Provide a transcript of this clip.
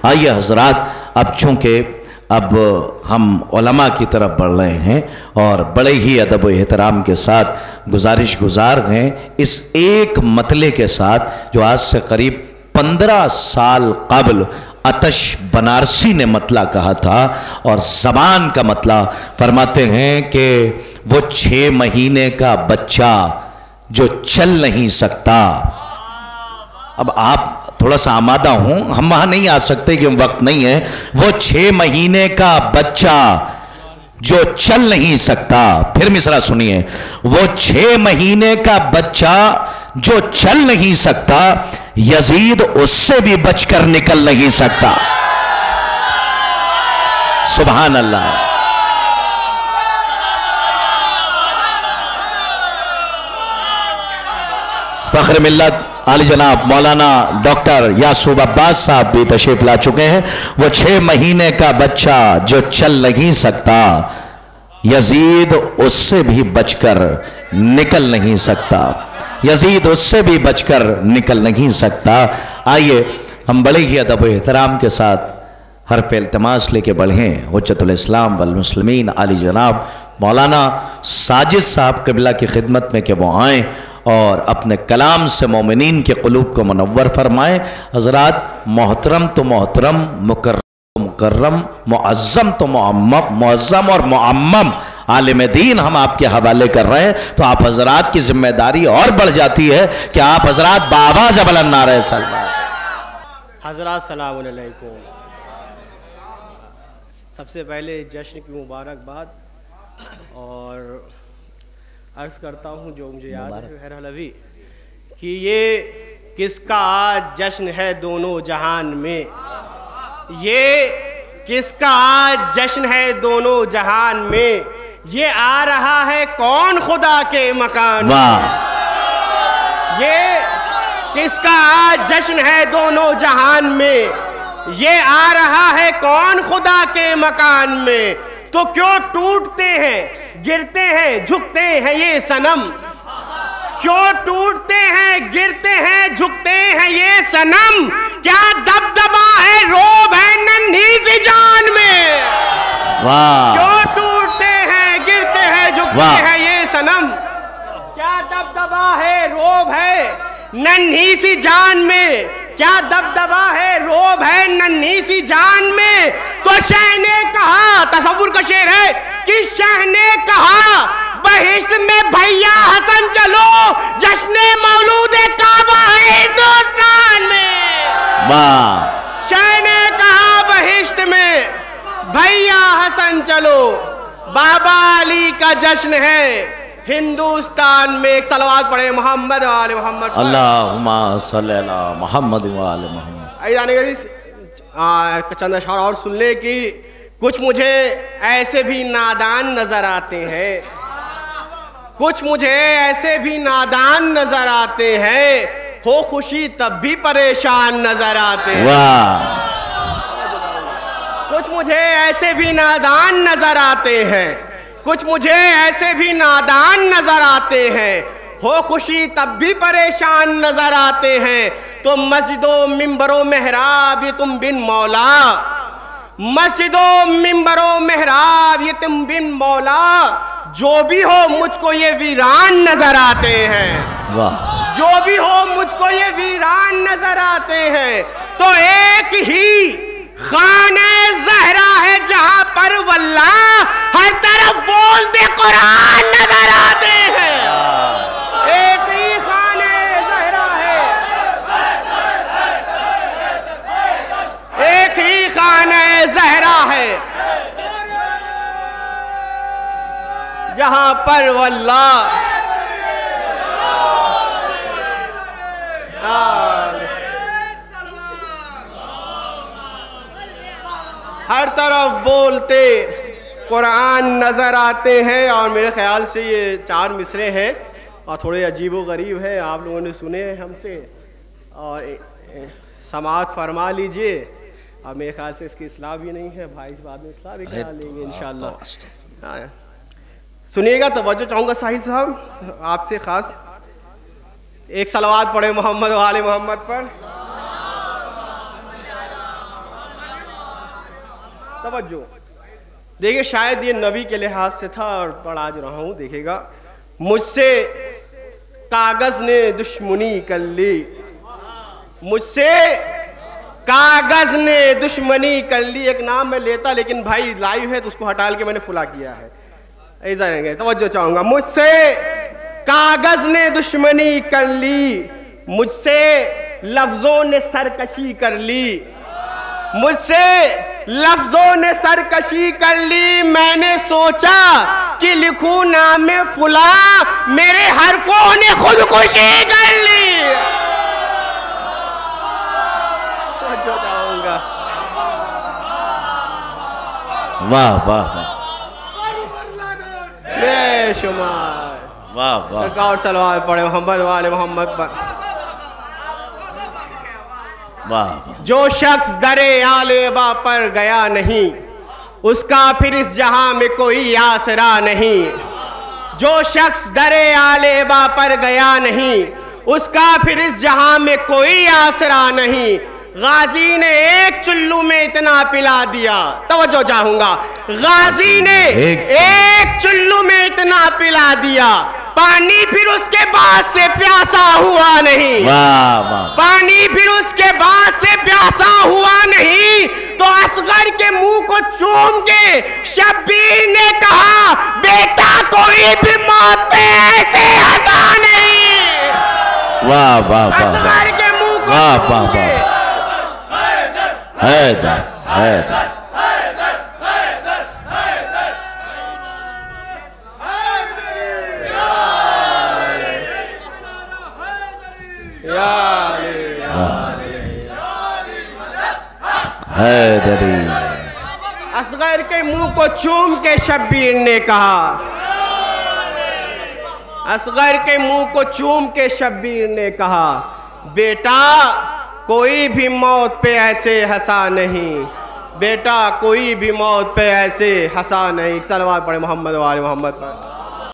आइए हजरात, अब चूँकि अब हम उलमा की तरफ बढ़ रहे हैं और बड़े ही अदब व एहतराम के साथ गुजारिश गुजार हैं इस एक मतले के साथ जो आज से करीब 15 साल कबल अतश बनारसी ने मतला कहा था। और ज़बान का मतला फरमाते हैं कि वो 6 महीने का बच्चा जो चल नहीं सकता। अब आप थोड़ा सा आमादा हूं, हम वहां नहीं आ सकते कि वक्त नहीं है। वो 6 महीने का बच्चा जो चल नहीं सकता, फिर मिसरा सुनिए, वो 6 महीने का बच्चा जो चल नहीं सकता, यजीद उससे भी बचकर निकल नहीं सकता। सुभान अल्लाह। फख्र मिल्लत आली जनाब मौलाना डॉक्टर यासूब अब्बास साहब भी तशरीफ ला चुके हैं। वो 6 महीने का बच्चा जो चल नहीं सकता, यजीद उससे भी बचकर निकल नहीं सकता, यजीद उससे भी बचकर निकल नहीं सकता। आइए हम बड़े ही अदब व एहतराम के साथ हरफ इल्तिमास लेके बढ़ें हुज्जतुल इस्लाम वल मुस्लिमीन आली जनाब मौलाना साजिद साहब क़िबला की खिदमत में कि वो आएँ और अपने कलाम से मोमिनीन के क़ुलूब को मुनव्वर फरमाएँ। हज़रात, मोहतरम तो मोहतरम, मुकर्रम तो मुकर्रम, मुअज़्ज़म तो मुअज़्ज़म और मुअम्मम आलिम दीन हम आपके हवाले कर रहे हैं, तो आप हज़रात की जिम्मेदारी और बढ़ जाती है कि आप हज़रात बाआवाज़ बुलंद नारे सलाम। हज़रात सलाम अलैकुम। सबसे पहले जश्न की मुबारकबाद और अर्ज़ करता हूँ जो मुझे याद है बहरहाल अभी कि ये किसका आज जश्न है दोनों जहान में, ये किसका आज जश्न है दोनों जहान में, ये आ रहा है कौन खुदा के मकान में। ये किसका आज जश्न है दोनों जहान में, ये आ रहा है कौन खुदा के मकान में। तो क्यों टूटते हैं गिरते हैं झुकते हैं ये सनम, क्यों टूटते हैं गिरते हैं झुकते हैं ये सनम, क्या दबदबा है रोब है नन्ही सी जान में। क्यों टूटते हैं गिरते हैं झुकते हैं ये सनम, क्या दबदबा है रोब है नन्ही सी जान में, क्या दबदबा है रोब है नन्ही सी जान में। तो शाह ने कहा, तसव्वुर का शेर है कि शाह ने कहा बहिश्त में भैया हसन चलो, जश्न मौलूद काबा है हिंदुस्तान में। शाह ने कहा बहिश्त में भैया हसन चलो, बाबा अली का जश्न है हिंदुस्तान में। एक सलवात पढ़े मोहम्मद वाले मोहम्मद, अल्लाहुम्मा सल्ली अला मोहम्मद वाले मोहम्मद। चंद अशआर और सुन ले कि कुछ मुझे ऐसे भी नादान नजर आते हैं, कुछ मुझे ऐसे भी नादान नजर आते हैं, हो खुशी तब भी परेशान नजर आते हैं। कुछ मुझे ऐसे भी नादान नजर आते हैं, कुछ मुझे ऐसे भी नादान नजर आते हैं, हो खुशी तब भी परेशान नजर आते हैं। तो मस्जिदों मिंबरों मेहराब ये तुम बिन मौला, मस्जिदों मिंबरों मेहराब ये तुम बिन मौला, जो भी हो मुझको ये वीरान नजर आते हैं। जो भी हो मुझको ये वीरान नजर आते हैं। तो एक ही खाने ज़हरा है जहां पर वल्लाह हर तरफ बोलते कुरान नजर आते हैं। एक ही खाने ज़हरा है, एक ही खाने ज़हरा है जहां पर वल्लाह हर तरफ बोलते कुरान नज़र आते हैं। और मेरे ख्याल से ये 4 मिसरे हैं और थोड़े अजीब व गरीब हैं, आप लोगों ने सुने हैं हमसे और समाअत फरमा लीजिए। और मेरे ख्याल से इसकी इस्लाह भी नहीं है, भाई बाद में इस्लाह भी करा लेंगे इंशाअल्लाह। सुनिएगा, तवज्जो चाहूँगा साहिल साहब आपसे ख़ास। एक सलवात पढ़े मोहम्मद वाले मोहम्मद पर। तवज्जो। देखिए शायद ये नबी के लिहाज से था और पढ़ा जो रहा हूं, देखिएगा। मुझसे कागज ने दुश्मनी कर ली, मुझसे कागज ने दुश्मनी कर ली। एक नाम मैं लेता लेकिन भाई लाइव है तो उसको हटा के मैंने फुला किया है, ऐसा रहेंगे। तवज्जो चाहूंगा। मुझसे कागज ने दुश्मनी कर ली, मुझसे लफ्जों ने सरकशी कर ली, मुझसे लफ्जों ने सरकशी कर ली। मैंने सोचा कि लिखूं नाम फुला, मेरे हरफों ने खुदकुशी कर ली। जो जाऊंगा। वाह वाह बेशुमार। वाह वाह। और सलवार पढ़े मोहम्मद वाले मोहम्मद पर। वाह। जो शख्स दरे आलेबा पर गया नहीं, उसका फिर इस जहां में कोई आसरा नहीं। जो शख्स दरे आलेबा पर गया नहीं, उसका फिर इस जहां में कोई आसरा नहीं। गाजी ने एक चुल्लू में इतना पिला दिया, तवज्जो चाहूंगा। गाजी ने एक चुल्लू में इतना पिला दिया, पानी फिर उसके बाद से प्यासा हुआ नहीं। वाह वाह। पानी फिर उसके बाद से प्यासा हुआ नहीं। तो असगर के मुंह को चूम के शब्बीर ने कहा, बेटा कोई भी मौत पे ऐसे हंसा नहीं। वाह वाह वाह। असगर के मुंह को वाह वाह वाह। हैदर हैदर। हैदरी। असगर के मुंह को चूम के शब्बीर ने कहा, असगर के मुंह को चूम के शब्बीर ने कहा, बेटा कोई भी मौत पे ऐसे हंसा नहीं, बेटा कोई भी मौत पे ऐसे हंसा नहीं। सलवात पढ़े मोहम्मद वाले मोहम्मद पर।